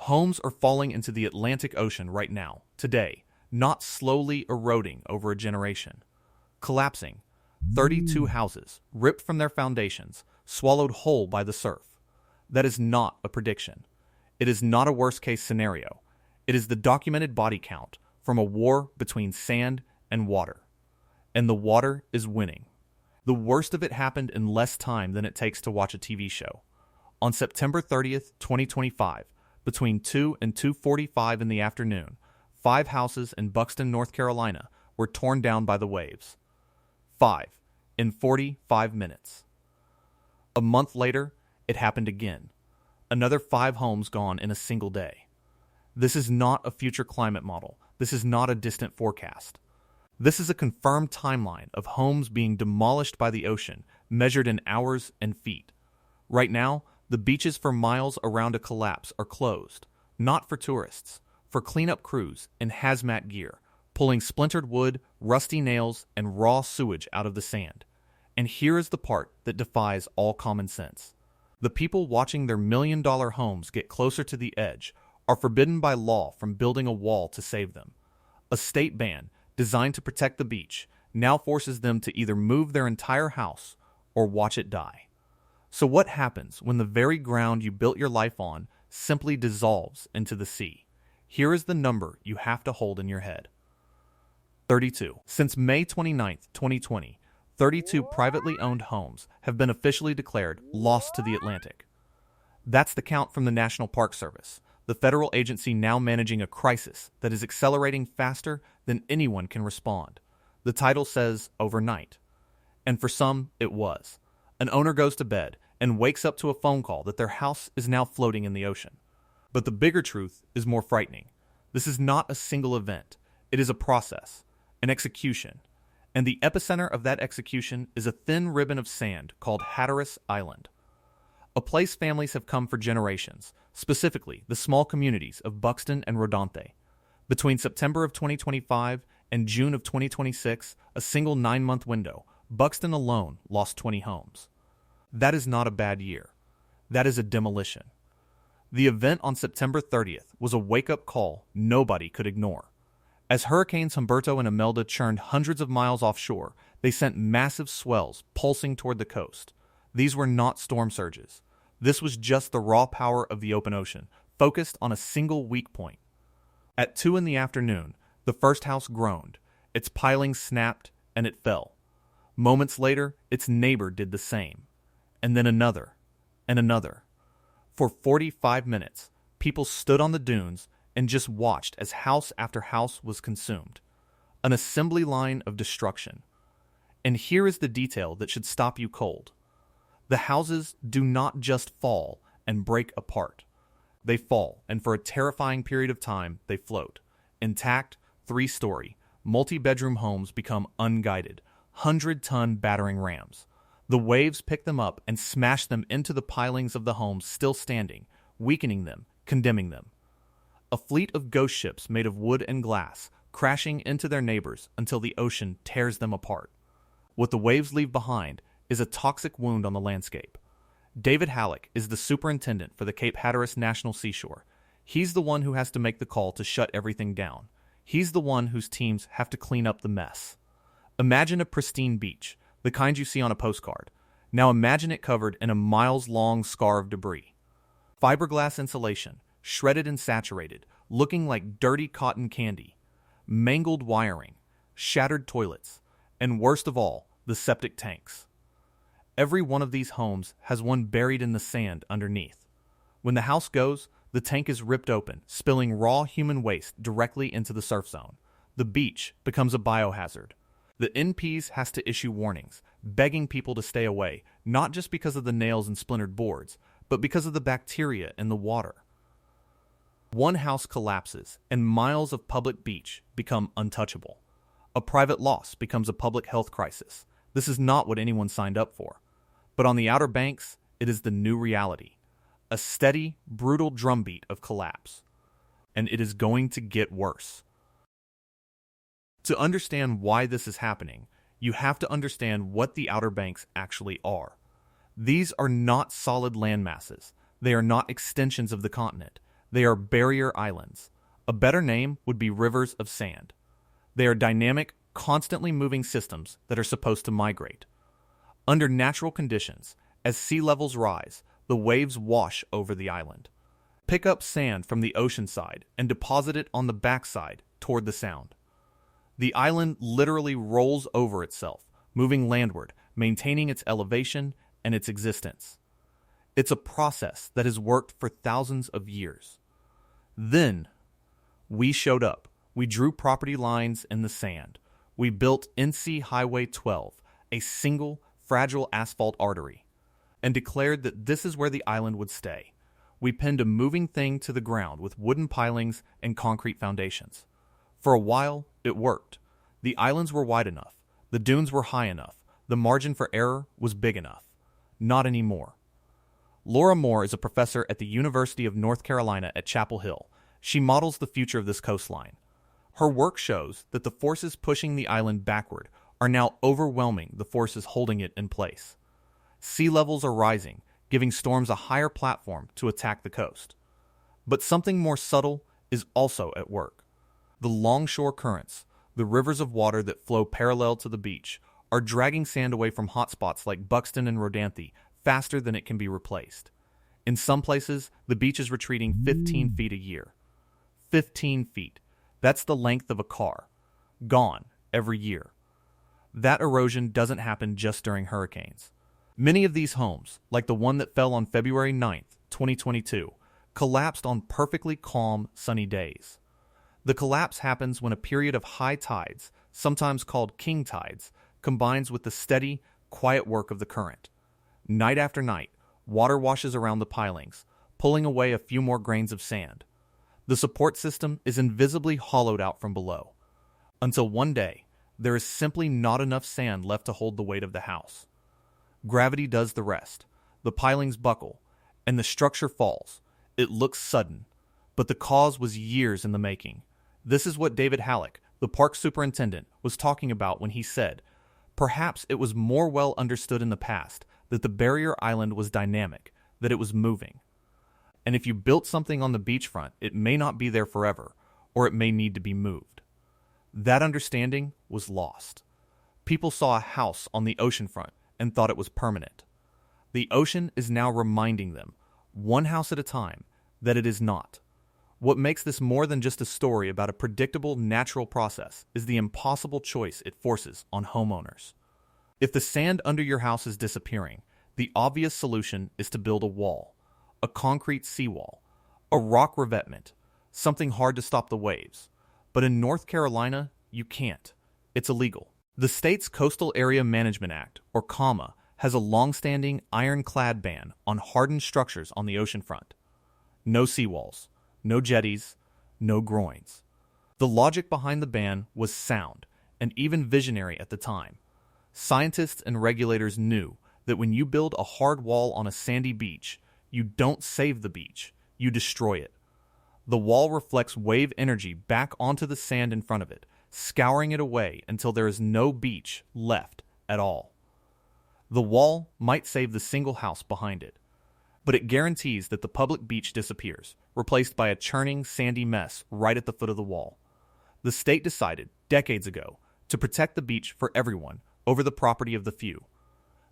Homes are falling into the Atlantic Ocean right now, today, not slowly eroding over a generation. Collapsing. 32 houses, ripped from their foundations, swallowed whole by the surf. That is not a prediction. It is not a worst-case scenario. It is the documented body count from a war between sand and water. And the water is winning. The worst of it happened in less time than it takes to watch a TV show. On September 30th, 2025, between 2 and 2:45 in the afternoon, 5 houses in Buxton, North Carolina, were torn down by the waves. 5 in 45 minutes. A month later, it happened again. Another 5 homes gone in a single day. This is not a future climate model. This is not a distant forecast. This is a confirmed timeline of homes being demolished by the ocean, measured in hours and feet. Right now, the beaches for miles around a collapse are closed, not for tourists, for cleanup crews in hazmat gear, pulling splintered wood, rusty nails, and raw sewage out of the sand. And here is the part that defies all common sense. The people watching their million-dollar homes get closer to the edge are forbidden by law from building a wall to save them. A state ban, designed to protect the beach, now forces them to either move their entire house or watch it die. So what happens when the very ground you built your life on simply dissolves into the sea? Here is the number you have to hold in your head. 32. Since May 29, 2020, 32 privately owned homes have been officially declared lost to the Atlantic. That's the count from the National Park Service, the federal agency now managing a crisis that is accelerating faster than anyone can respond. The title says overnight. And for some, it was. An owner goes to bed and wakes up to a phone call that their house is now floating in the ocean. But the bigger truth is more frightening. This is not a single event. It is a process, an execution. And the epicenter of that execution is a thin ribbon of sand called Hatteras Island. A place families have come for generations, specifically the small communities of Buxton and Rodanthe. Between September of 2025 and June of 2026, a single 9-month window, Buxton alone lost 20 homes. That is not a bad year. That is a demolition. The event on September 30th was a wake-up call nobody could ignore. As Hurricanes Humberto and Imelda churned hundreds of miles offshore, they sent massive swells pulsing toward the coast. These were not storm surges. This was just the raw power of the open ocean, focused on a single weak point. At 2 in the afternoon, the first house groaned. Its pilings snapped, and it fell. Moments later, its neighbor did the same. And then another, and another. For 45 minutes, people stood on the dunes and just watched as house after house was consumed. An assembly line of destruction. And here is the detail that should stop you cold. The houses do not just fall and break apart. They fall, and for a terrifying period of time, they float. Intact, 3-story, multi-bedroom homes become unguided, 100-ton battering rams. The waves pick them up and smash them into the pilings of the homes still standing, weakening them, condemning them. A fleet of ghost ships made of wood and glass, crashing into their neighbors until the ocean tears them apart. What the waves leave behind is a toxic wound on the landscape. David Halleck is the superintendent for the Cape Hatteras National Seashore. He's the one who has to make the call to shut everything down. He's the one whose teams have to clean up the mess. Imagine a pristine beach, the kind you see on a postcard. Now imagine it covered in a miles-long scar of debris. Fiberglass insulation, shredded and saturated, looking like dirty cotton candy. Mangled wiring, shattered toilets, and worst of all, the septic tanks. Every one of these homes has one buried in the sand underneath. When the house goes, the tank is ripped open, spilling raw human waste directly into the surf zone. The beach becomes a biohazard. The NPs has to issue warnings, begging people to stay away, not just because of the nails and splintered boards, but because of the bacteria in the water. One house collapses, and miles of public beach become untouchable. A private loss becomes a public health crisis. This is not what anyone signed up for. But on the Outer Banks, it is the new reality. A steady, brutal drumbeat of collapse. And it is going to get worse. To understand why this is happening, you have to understand what the Outer Banks actually are. These are not solid land masses. They are not extensions of the continent. They are barrier islands. A better name would be rivers of sand. They are dynamic, constantly moving systems that are supposed to migrate. Under natural conditions, as sea levels rise, the waves wash over the island. Pick up sand from the ocean side and deposit it on the backside toward the sound. The island literally rolls over itself, moving landward, maintaining its elevation and its existence. It's a process that has worked for thousands of years. Then, we showed up. We drew property lines in the sand. We built NC Highway 12, a single, fragile asphalt artery, and declared that this is where the island would stay. We pinned a moving thing to the ground with wooden pilings and concrete foundations. For a while, it worked. The islands were wide enough. The dunes were high enough. The margin for error was big enough. Not anymore. Laura Moore is a professor at the University of North Carolina at Chapel Hill. She models the future of this coastline. Her work shows that the forces pushing the island backward are now overwhelming the forces holding it in place. Sea levels are rising, giving storms a higher platform to attack the coast. But something more subtle is also at work. The longshore currents, the rivers of water that flow parallel to the beach, are dragging sand away from hotspots like Buxton and Rodanthe faster than it can be replaced. In some places, the beach is retreating 15 feet a year. 15 feet. That's the length of a car. Gone every year. That erosion doesn't happen just during hurricanes. Many of these homes, like the one that fell on February 9th, 2022, collapsed on perfectly calm, sunny days. The collapse happens when a period of high tides, sometimes called king tides, combines with the steady, quiet work of the current. Night after night, water washes around the pilings, pulling away a few more grains of sand. The support system is invisibly hollowed out from below, until one day, there is simply not enough sand left to hold the weight of the house. Gravity does the rest. The pilings buckle, and the structure falls. It looks sudden, but the cause was years in the making. This is what David Halleck, the park superintendent, was talking about when he said, "Perhaps it was more well understood in the past that the barrier island was dynamic, that it was moving. And if you built something on the beachfront, it may not be there forever, or it may need to be moved." That understanding was lost. People saw a house on the oceanfront and thought it was permanent. The ocean is now reminding them, one house at a time, that it is not. What makes this more than just a story about a predictable natural process is the impossible choice it forces on homeowners. If the sand under your house is disappearing, the obvious solution is to build a wall, a concrete seawall, a rock revetment, something hard to stop the waves. But in North Carolina, you can't. It's illegal. The state's Coastal Area Management Act, or CAMA, has a long-standing ironclad ban on hardened structures on the oceanfront. No seawalls, no jetties, no groins. The logic behind the ban was sound and even visionary at the time. Scientists and regulators knew that when you build a hard wall on a sandy beach, you don't save the beach, you destroy it. The wall reflects wave energy back onto the sand in front of it, scouring it away until there is no beach left at all. The wall might save the single house behind it, but it guarantees that the public beach disappears, replaced by a churning, sandy mess right at the foot of the wall. The state decided, decades ago, to protect the beach for everyone over the property of the few.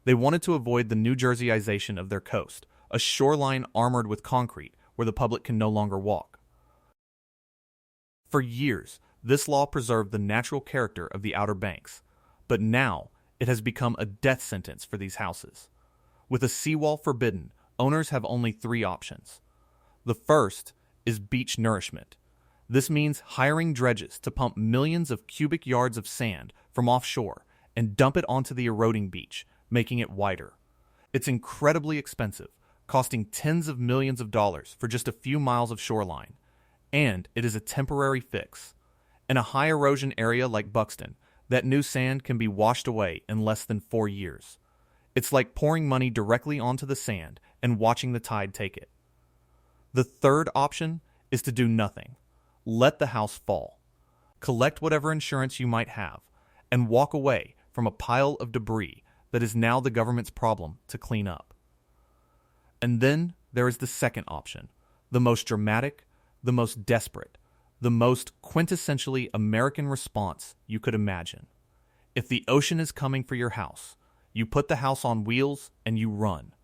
They wanted to avoid the New Jerseyization of their coast, a shoreline armored with concrete where the public can no longer walk. For years, this law preserved the natural character of the Outer Banks, but now it has become a death sentence for these houses. With a seawall forbidden, owners have only 3 options. The first is beach nourishment. This means hiring dredges to pump millions of cubic yards of sand from offshore and dump it onto the eroding beach, making it wider. It's incredibly expensive, costing tens of millions of dollars for just a few miles of shoreline, and it is a temporary fix. In a high erosion area like Buxton, that new sand can be washed away in less than 4 years. It's like pouring money directly onto the sand and watching the tide take it. The third option is to do nothing. Let the house fall. Collect whatever insurance you might have and walk away from a pile of debris that is now the government's problem to clean up. And then there is the second option, the most dramatic, the most desperate, the most quintessentially American response you could imagine. If the ocean is coming for your house, you put the house on wheels and you run.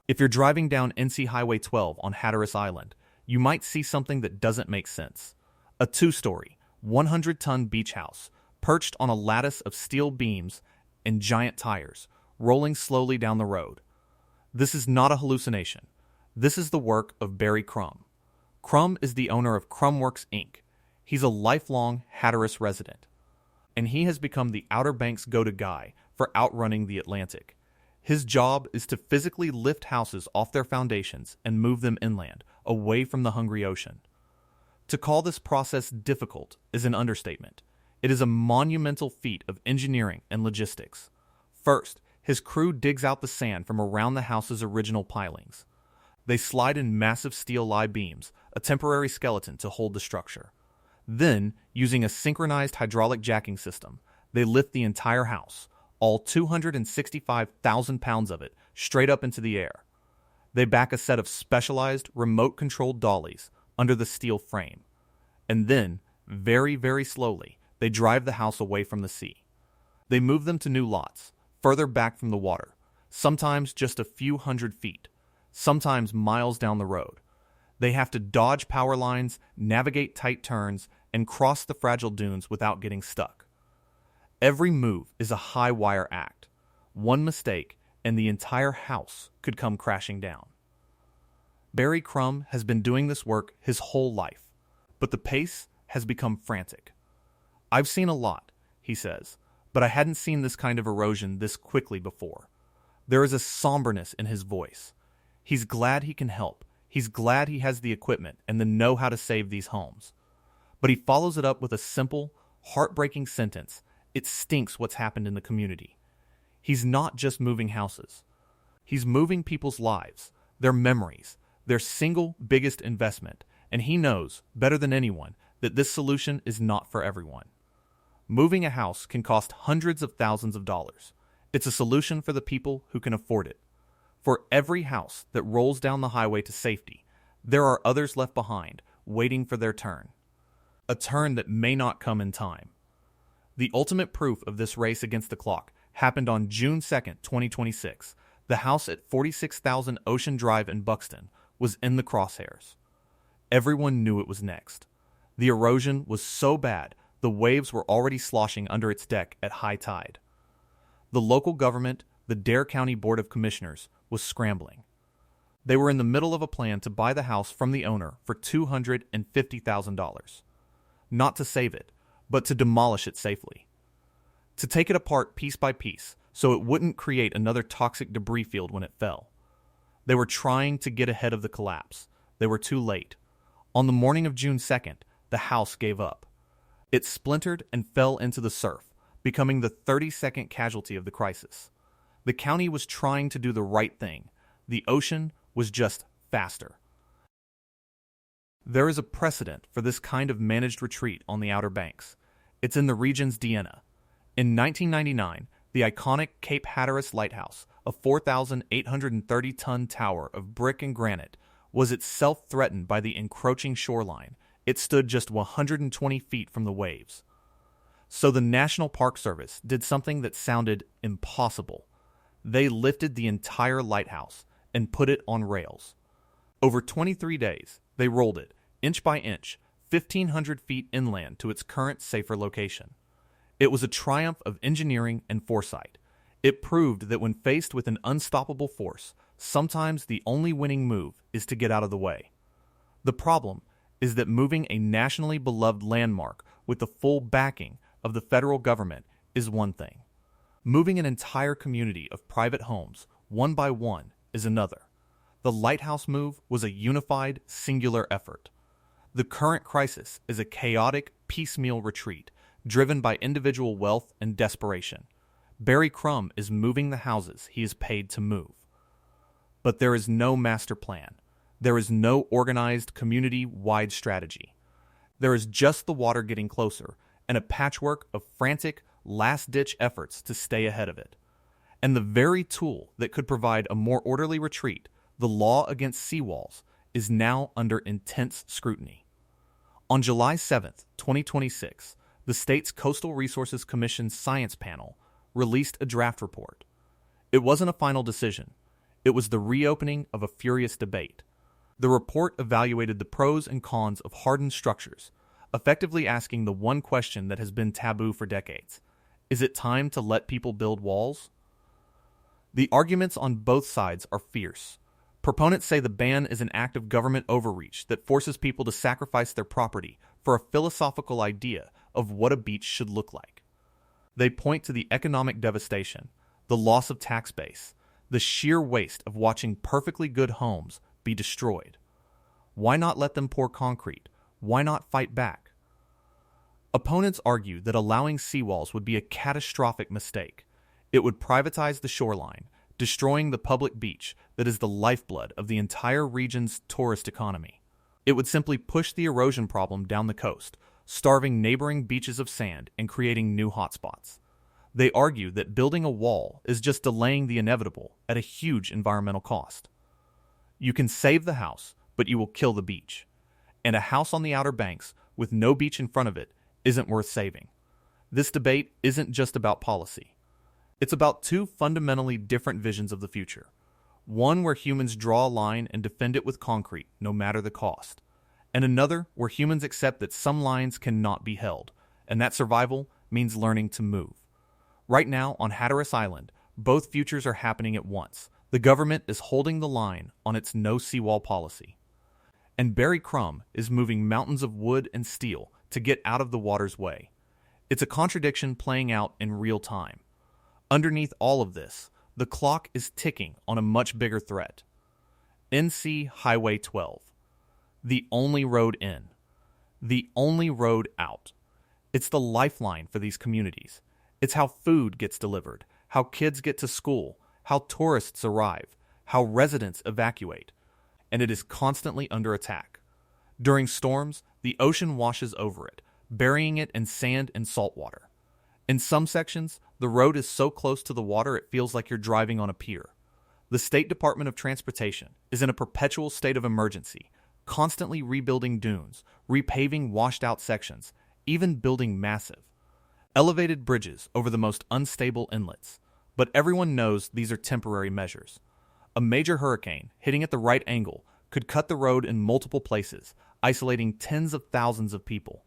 If you're driving down NC Highway 12 on Hatteras Island, you might see something that doesn't make sense. A 2-story, 100-ton beach house, perched on a lattice of steel beams and giant tires, rolling slowly down the road. This is not a hallucination. This is the work of Barry Crum. Crum is the owner of Crumworks, Inc. He's a lifelong Hatteras resident, and he has become the Outer Banks go-to guy for outrunning the Atlantic. His job is to physically lift houses off their foundations and move them inland, away from the hungry ocean. To call this process difficult is an understatement. It is a monumental feat of engineering and logistics. First, his crew digs out the sand from around the house's original pilings. They slide in massive steel lie beams, a temporary skeleton to hold the structure. Then, using a synchronized hydraulic jacking system, they lift the entire house, all 265,000 pounds of it, straight up into the air. They back a set of specialized, remote-controlled dollies under the steel frame. And then, very, very slowly, they drive the house away from the sea. They move them to new lots, further back from the water, sometimes just a few hundred feet, sometimes miles down the road. They have to dodge power lines, navigate tight turns, and cross the fragile dunes without getting stuck. Every move is a high-wire act. One mistake, and the entire house could come crashing down. Barry Crum has been doing this work his whole life, but the pace has become frantic. "I've seen a lot," he says, "but I hadn't seen this kind of erosion this quickly before." There is a somberness in his voice. He's glad he can help. He's glad he has the equipment and the know-how to save these homes. But he follows it up with a simple, heartbreaking sentence. It stinks what's happened in the community. He's not just moving houses. He's moving people's lives, their memories, their single biggest investment, and he knows, better than anyone, that this solution is not for everyone. Moving a house can cost hundreds of thousands of dollars. It's a solution for the people who can afford it. For every house that rolls down the highway to safety, there are others left behind, waiting for their turn. A turn that may not come in time. The ultimate proof of this race against the clock happened on June 2nd, 2026. The house at 46,000 Ocean Drive in Buxton was in the crosshairs. Everyone knew it was next. The erosion was so bad, the waves were already sloshing under its deck at high tide. The local government, the Dare County Board of Commissioners, was scrambling. They were in the middle of a plan to buy the house from the owner for $250,000. Not to save it, but to demolish it safely. To take it apart piece by piece so it wouldn't create another toxic debris field when it fell. They were trying to get ahead of the collapse. They were too late. On the morning of June 2nd, the house gave up. It splintered and fell into the surf, becoming the 32nd casualty of the crisis. The county was trying to do the right thing. The ocean was just faster. There is a precedent for this kind of managed retreat on the Outer Banks. It's in the region's DNA. In 1999, the iconic Cape Hatteras Lighthouse, a 4,830-ton tower of brick and granite, was itself threatened by the encroaching shoreline. It stood just 120 feet from the waves. So the National Park Service did something that sounded impossible. They lifted the entire lighthouse and put it on rails. Over 23 days, they rolled it, inch by inch, 1,500 feet inland to its current safer location. It was a triumph of engineering and foresight. It proved that when faced with an unstoppable force, sometimes the only winning move is to get out of the way. The problem is that moving a nationally beloved landmark with the full backing of the federal government is one thing. Moving an entire community of private homes, one by one, is another. The lighthouse move was a unified, singular effort. The current crisis is a chaotic, piecemeal retreat, driven by individual wealth and desperation. Barry Crum is moving the houses he is paid to move. But there is no master plan. There is no organized, community-wide strategy. There is just the water getting closer and a patchwork of frantic, last-ditch efforts to stay ahead of it. And the very tool that could provide a more orderly retreat, the law against seawalls, is now under intense scrutiny. On July 7, 2026, the state's Coastal Resources Commission's science panel released a draft report. It wasn't a final decision. It was the reopening of a furious debate. The report evaluated the pros and cons of hardened structures, effectively asking the one question that has been taboo for decades. Is it time to let people build walls? The arguments on both sides are fierce. Proponents say the ban is an act of government overreach that forces people to sacrifice their property for a philosophical idea of what a beach should look like. They point to the economic devastation, the loss of tax base, the sheer waste of watching perfectly good homes be destroyed. Why not let them pour concrete? Why not fight back? Opponents argue that allowing seawalls would be a catastrophic mistake. It would privatize the shoreline, destroying the public beach that is the lifeblood of the entire region's tourist economy. It would simply push the erosion problem down the coast, starving neighboring beaches of sand and creating new hotspots. They argue that building a wall is just delaying the inevitable at a huge environmental cost. You can save the house, but you will kill the beach. And a house on the Outer Banks with no beach in front of it isn't worth saving. This debate isn't just about policy. It's about two fundamentally different visions of the future. One where humans draw a line and defend it with concrete, no matter the cost. And another where humans accept that some lines cannot be held, and that survival means learning to move. Right now, on Hatteras Island, both futures are happening at once. The government is holding the line on its no seawall policy. And Barry Crum is moving mountains of wood and steel to get out of the water's way. It's a contradiction playing out in real time. Underneath all of this, the clock is ticking on a much bigger threat. NC Highway 12. The only road in. The only road out. It's the lifeline for these communities. It's how food gets delivered, how kids get to school, how tourists arrive, how residents evacuate. And it is constantly under attack. During storms, the ocean washes over it, burying it in sand and salt water. In some sections, the road is so close to the water it feels like you're driving on a pier. The State Department of Transportation is in a perpetual state of emergency, constantly rebuilding dunes, repaving washed-out sections, even building massive, elevated bridges over the most unstable inlets. But everyone knows these are temporary measures. A major hurricane, hitting at the right angle, could cut the road in multiple places, isolating tens of thousands of people.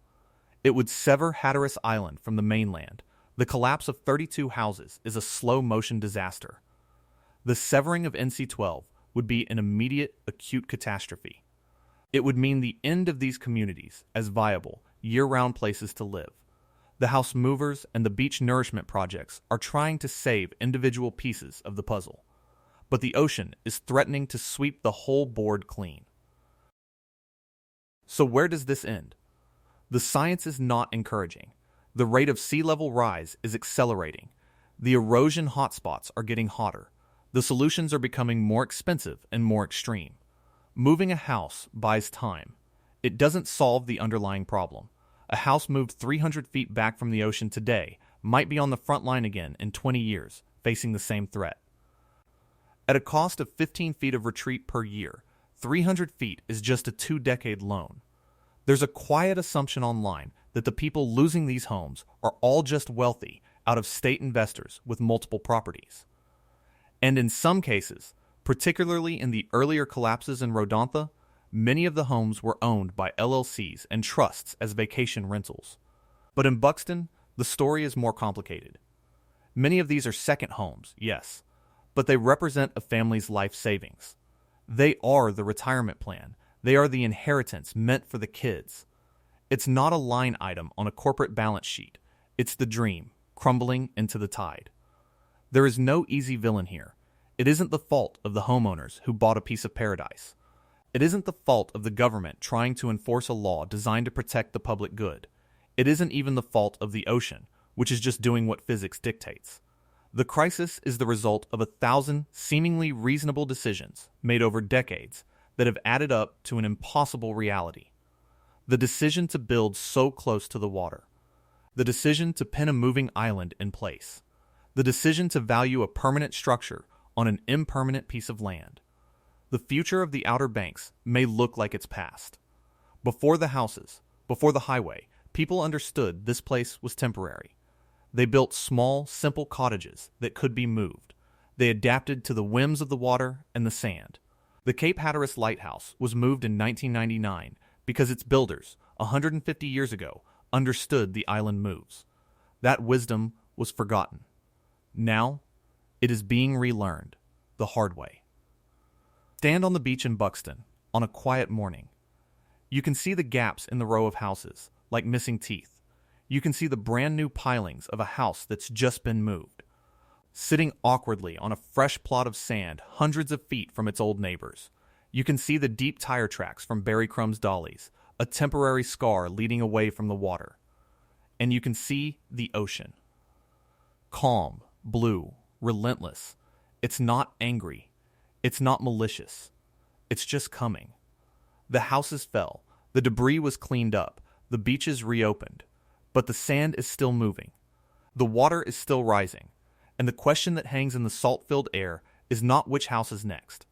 It would sever Hatteras Island from the mainland. The collapse of 32 houses is a slow-motion disaster. The severing of NC-12 would be an immediate, acute catastrophe. It would mean the end of these communities as viable, year-round places to live. The house movers and the beach nourishment projects are trying to save individual pieces of the puzzle. But the ocean is threatening to sweep the whole board clean. So where does this end? The science is not encouraging. The rate of sea level rise is accelerating. The erosion hotspots are getting hotter. The solutions are becoming more expensive and more extreme. Moving a house buys time. It doesn't solve the underlying problem. A house moved 300 feet back from the ocean today might be on the front line again in 20 years, facing the same threat. At a cost of 15 feet of retreat per year, 300 feet is just a 2-decade loan. There's a quiet assumption online that the people losing these homes are all just wealthy out of state investors with multiple properties. And in some cases, particularly in the earlier collapses in Rodanthe, many of the homes were owned by LLCs and trusts as vacation rentals. But in Buxton, the story is more complicated. Many of these are second homes, yes, but they represent a family's life savings. They are the retirement plan. They are the inheritance meant for the kids. It's not a line item on a corporate balance sheet. It's the dream, crumbling into the tide. There is no easy villain here. It isn't the fault of the homeowners who bought a piece of paradise. It isn't the fault of the government trying to enforce a law designed to protect the public good. It isn't even the fault of the ocean, which is just doing what physics dictates. The crisis is the result of 1,000 seemingly reasonable decisions made over decades that have added up to an impossible reality. The decision to build so close to the water. The decision to pin a moving island in place. The decision to value a permanent structure on an impermanent piece of land. The future of the Outer Banks may look like its past. Before the houses, Before the highway, people understood this place was temporary. They built small, simple cottages that could be moved. They adapted to the whims of the water and the sand. The Cape Hatteras Lighthouse was moved in 1999 because its builders, 150 years ago, understood the island moves. That wisdom was forgotten. Now, it is being relearned, the hard way. Stand on the beach in Buxton, on a quiet morning. You can see the gaps in the row of houses, like missing teeth. You can see the brand new pilings of a house that's just been moved, sitting awkwardly on a fresh plot of sand hundreds of feet from its old neighbors. You can see the deep tire tracks from Barry Crumb's dollies, a temporary scar leading away from the water. And you can see the ocean. Calm, blue, relentless. It's not angry. It's not malicious. It's just coming. The houses fell. The debris was cleaned up. The beaches reopened. But the sand is still moving. The water is still rising. And the question that hangs in the salt-filled air is not which house is next.